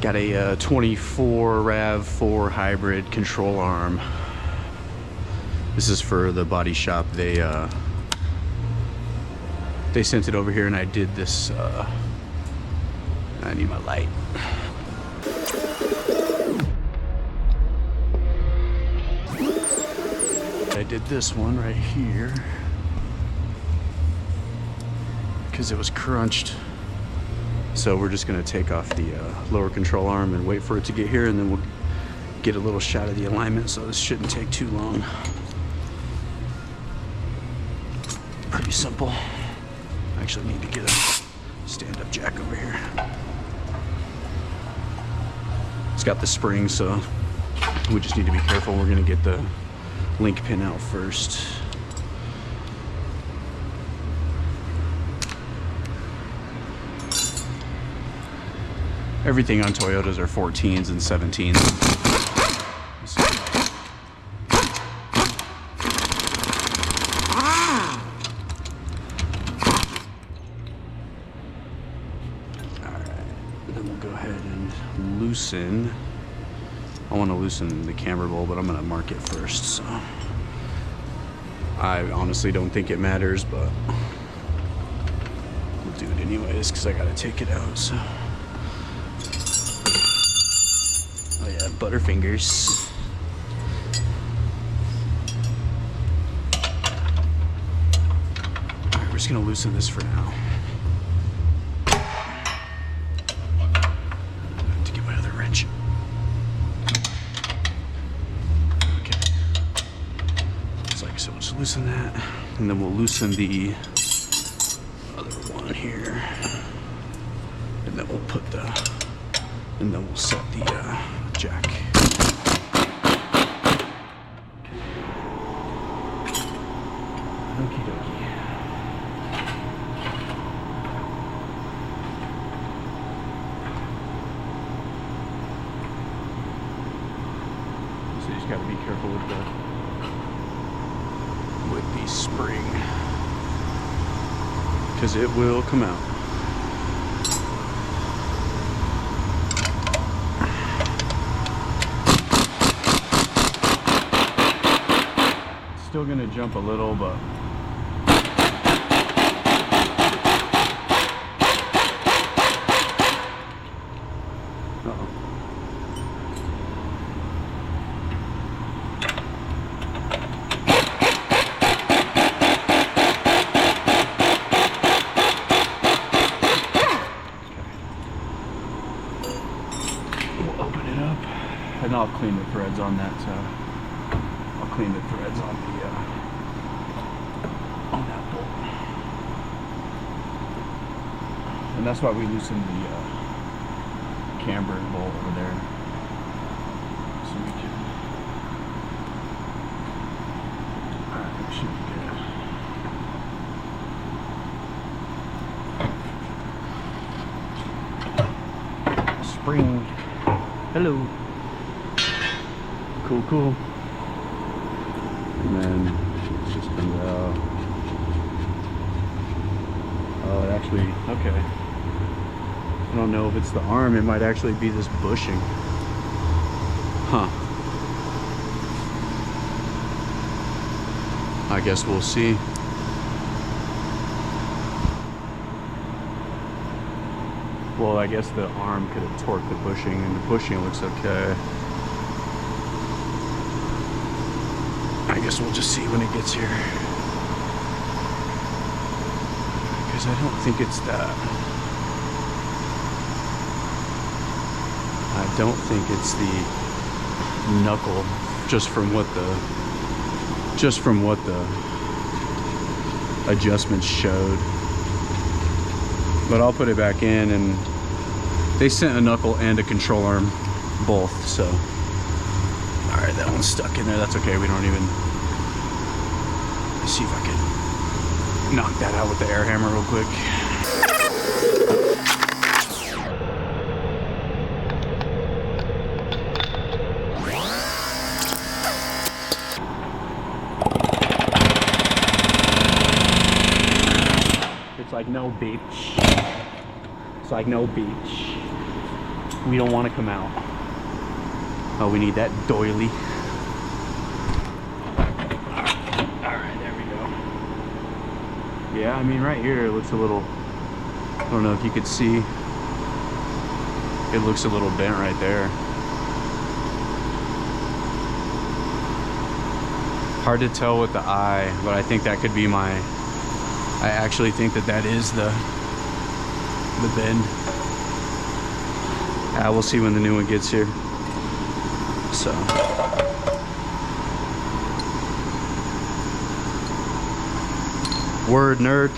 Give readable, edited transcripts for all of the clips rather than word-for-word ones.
Got a 24 RAV4 Hybrid control arm. This is for the body shop. They sent it over here and I did this. I need my light. I did this one right here because it was crunched. So we're just gonna take off the lower control arm and wait for it to get here, and then we'll get a little shot of the alignment, so this shouldn't take too long. Pretty simple. I actually need to get a stand-up jack over here. It's got the spring, so we just need to be careful. We're gonna get the link pin out first. Everything on Toyotas are 14s and 17s. Alright, then we'll go ahead and loosen. I want to loosen the camber bowl, but I'm going to mark it first. So I honestly don't think it matters, but we'll do it anyways because I got to take it out. So. Oh yeah, Butterfingers. Alright, we're just gonna loosen this for now. I have to get my other wrench. Okay. It's like so. Let's loosen that, and then we'll loosen the other one here, and then we'll put the, and then we'll set the jack. Okie dokie. So you just gotta be careful with the spring, because it will come out. Still gonna jump a little, but we'll open it up, and I'll clean the threads on that. I'll clean the threads on that bolt, and that's why we loosened the camber bolt over there, so we can. Alright, that should be good. Spring. Hello. Cool, cool. And then it just comes out. Oh, it actually, okay. I don't know if it's the arm, it might actually be this bushing. Huh. I guess we'll see. Well, I guess the arm could have torqued the bushing, and the bushing looks okay. I guess we'll just see when it gets here. Because I don't think it's that. I don't think it's the knuckle, just from what the adjustments showed. But I'll put it back in, and they sent a knuckle and a control arm both, so. Alright, that one's stuck in there. That's okay. We don't even. Let's see if I can knock that out with the air hammer real quick. It's like no beach. It's like no beach. we don't want to come out. Oh, we need that doily. All right, there we go. Yeah, I mean, right here it looks a little, I don't know if you could see, it looks a little bent right there. Hard to tell with the eye, but I think that could be I actually think that is the bend. We'll see when the new one gets here. So. Word, nerd.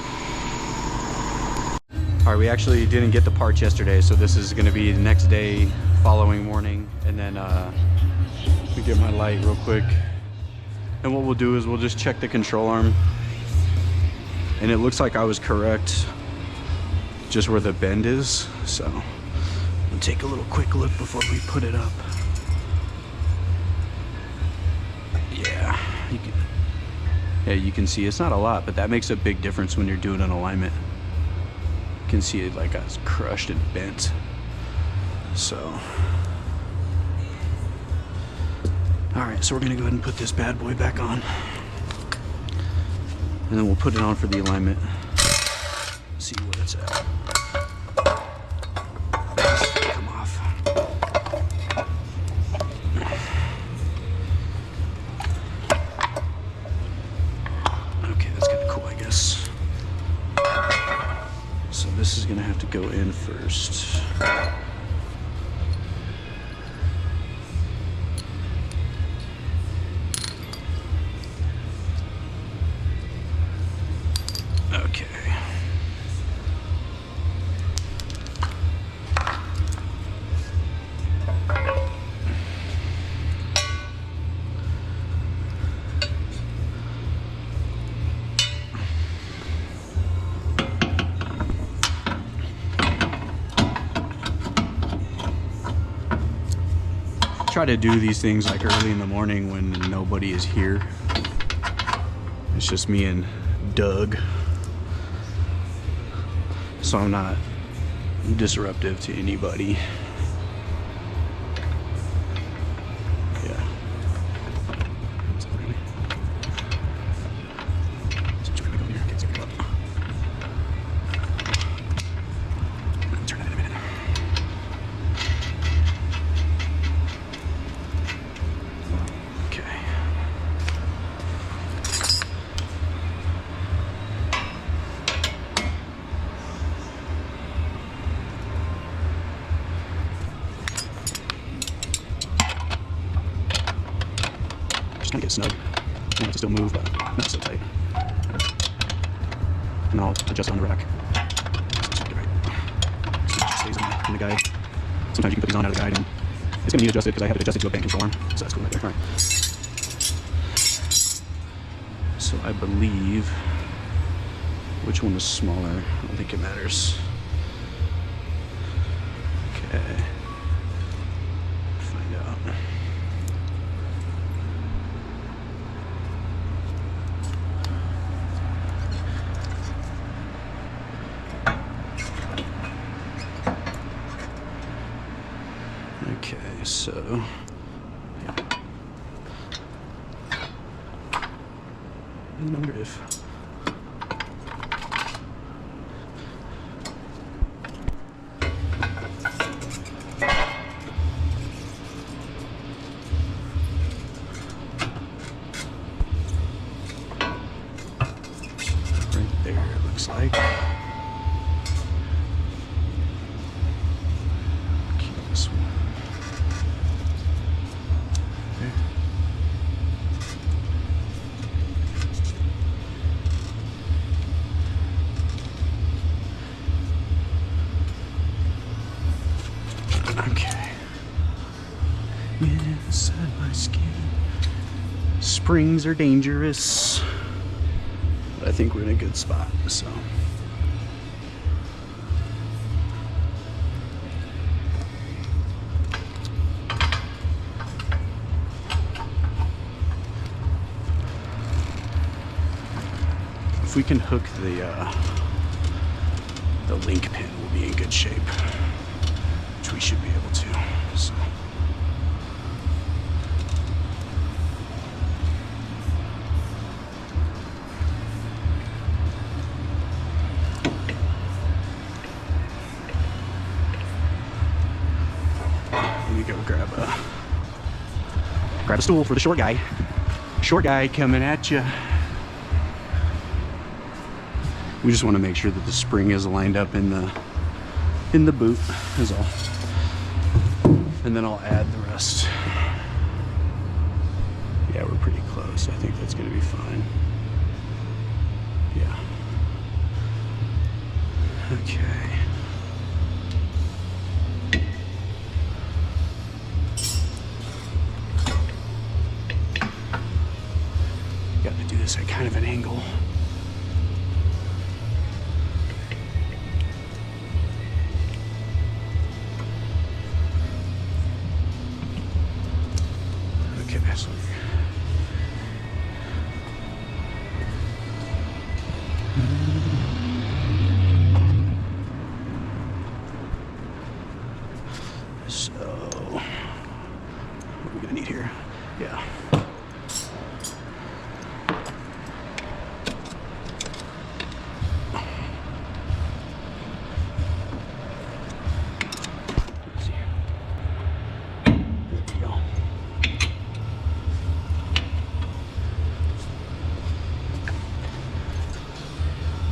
All right, we actually didn't get the parts yesterday, so this is gonna be the next day, following morning, and then let me get my light real quick. And what we'll do is we'll just check the control arm. And it looks like I was correct, just where the bend is. So we'll take a little quick look before we put it up. Yeah, you can see it's not a lot, but that makes a big difference when you're doing an alignment. You can see it like it's crushed and bent. So, all right, so we're gonna go ahead and put this bad boy back on. And then we'll put it on for the alignment. See what it's at. Come off. Okay, that's kind of cool, I guess. So this is gonna have to go in first. Okay. Try to do these things like early in the morning when nobody is here. It's just me and Doug. So I'm not disruptive to anybody. Yeah. What's up, really? So we're gonna go here. Okay, so go up. Turn that in a minute. Okay. Just gonna get snug. I want it to still move, but not so tight. And I'll adjust it on the rack. So get right. So it just stays in the guide. Sometimes you can put these on out of the guide, and it's gonna need adjusted because I have it adjusted to a bank control arm. So that's cool right there. All right. So I believe, which one is smaller? I don't think it matters. Okay. Find out. Okay, so yeah. I wonder if right there it looks like. Keep this one. Okay. Okay. Inside my skin. Springs are dangerous. But I think we're in a good spot, so. If we can hook the link pin, we'll be in good shape. which we should be able to. So. Let me go grab a stool for the short guy. Short guy coming at you. We just want to make sure that the spring is lined up in the boot is all. And then I'll add the rest. Yeah, we're pretty close. I think that's going to be fine. Yeah. Okay. Got to do this at kind of an angle. So what are we gonna need here? Yeah.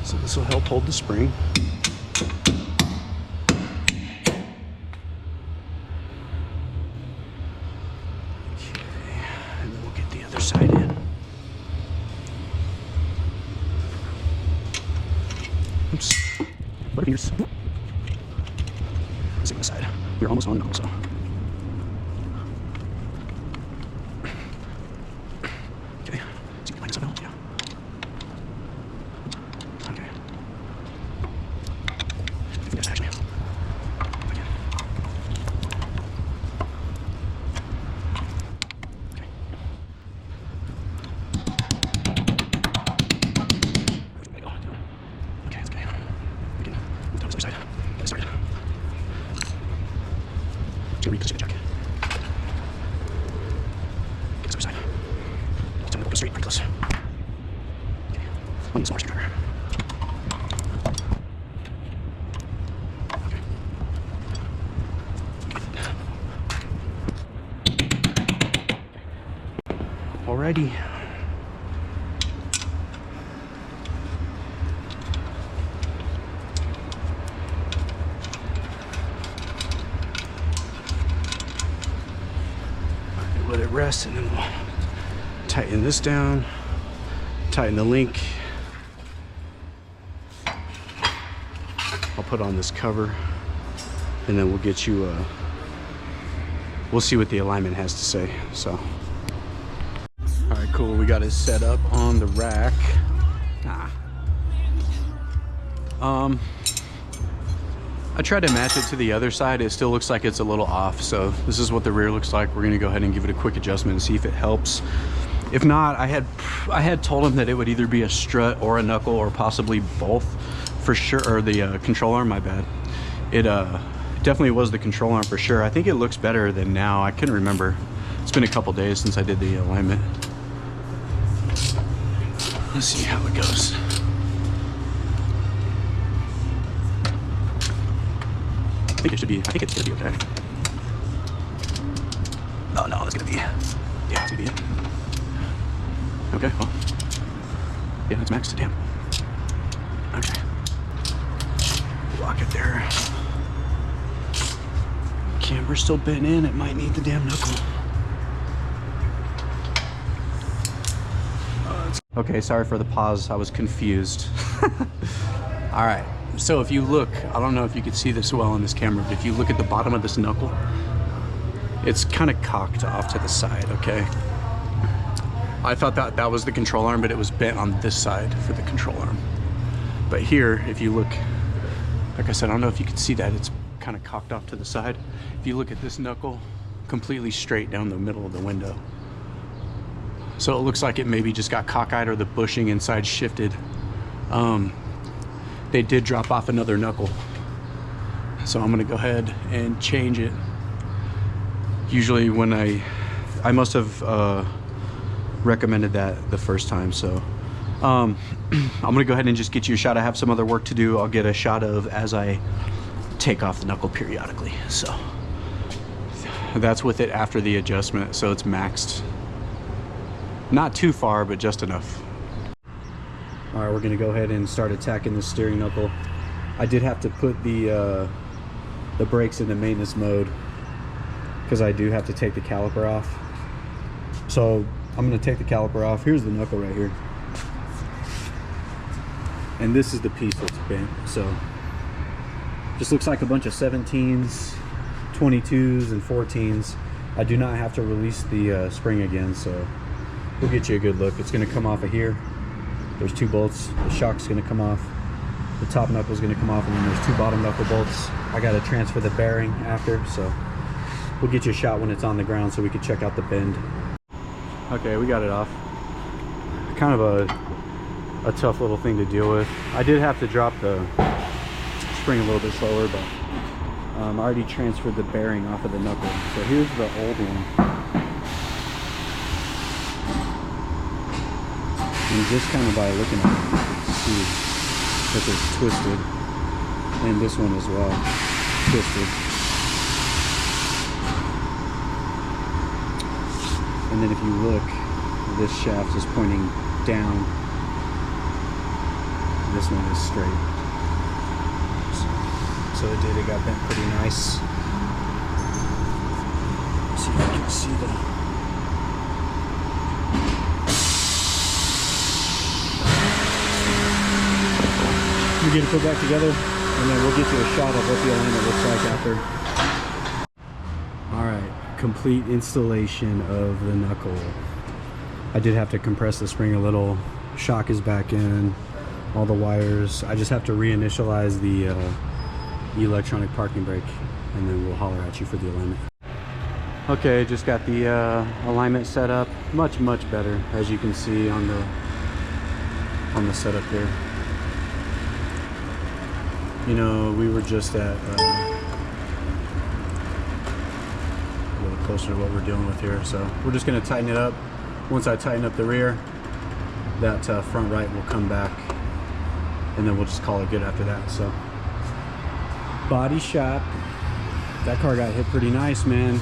So this will help hold the spring. Okay, and then we'll get the other side in. Oops. Butterfingers. Second side. We're almost on Knuckle, so. Okay. So you can line this up now? Yeah. Okay. Yes, actually. Okay. Okay. There we go. Okay, that's okay. We can move down to the other side. Get it started. Just gonna reposition the jack. Get this other side. Just gonna go straight, pretty close. Okay. I'll need some more screwdriver. Alrighty. Let it rest, and then we'll tighten this down, tighten the link. I'll put on this cover, and then we'll get you we'll see what the alignment has to say. So all right, cool, we got it set up on the rack. I tried to match it to the other side. It still looks like it's a little off, so this is what the rear looks like. We're gonna go ahead and give it a quick adjustment and see if it helps. If not, I had told him that it would either be a strut or a knuckle or possibly both for sure, or the control arm, my bad. It definitely was the control arm for sure. I think it looks better than now. I couldn't remember. It's been a couple days since I did the alignment. Let's see how it goes. I think it's gonna be okay. Oh no, that's gonna be, yeah, it's gonna be it. Okay, well, yeah, it's maxed, damn. Okay, lock it there. Camber's still bent in, it might need the damn knuckle. Okay, sorry for the pause, I was confused. All right. So if you look, I don't know if you could see this well on this camera, but if you look at the bottom of this knuckle, it's kind of cocked off to the side, okay? I thought that was the control arm, but it was bent on this side for the control arm. But here, if you look, like I said, I don't know if you can see that, it's kind of cocked off to the side. If you look at this knuckle, completely straight down the middle of the window. So it looks like it maybe just got cockeyed or the bushing inside shifted. They did drop off another knuckle. So I'm gonna go ahead and change it. Usually when I must have recommended that the first time, so I'm gonna go ahead and just get you a shot. I have some other work to do. I'll get a shot of as I take off the knuckle periodically. So that's with it after the adjustment, so it's maxed. Not too far, but just enough. All right, we're gonna go ahead and start attacking the steering knuckle. I did have to put the brakes into maintenance mode because I do have to take the caliper off. So I'm gonna take the caliper off. Here's the knuckle right here. And this is the piece that's bent. So just looks like a bunch of 17s, 22s, and 14s. I do not have to release the spring again, so we'll get you a good look. It's gonna come off of here. There's 2 bolts. The shock's gonna come off. The top knuckle's gonna come off, and then there's 2 bottom knuckle bolts. I gotta transfer the bearing after, so we'll get you a shot when it's on the ground so we can check out the bend. Okay, we got it off. Kind of a tough little thing to deal with. I did have to drop the spring a little bit slower, but I already transferred the bearing off of the knuckle. So here's the old one. And just kind of by looking at it, you can see that it's twisted, and this one as well, twisted. And then if you look, this shaft is pointing down. This one is straight. So it got bent pretty nice. Let's see if you can see that. We get it put back together, and then we'll get you a shot of what the alignment looks like after. All right, complete installation of the knuckle. I did have to compress the spring a little. Shock is back in, all the wires. I just have to reinitialize the electronic parking brake, and then we'll holler at you for the alignment. Okay, just got the alignment set up. Much better, as you can see on the setup here. You know, we were just at a little closer to what we're dealing with here, so we're just going to tighten it up. Once I tighten up the rear, that front right will come back, and then we'll just call it good after that. So body shop. That car got hit pretty nice, man.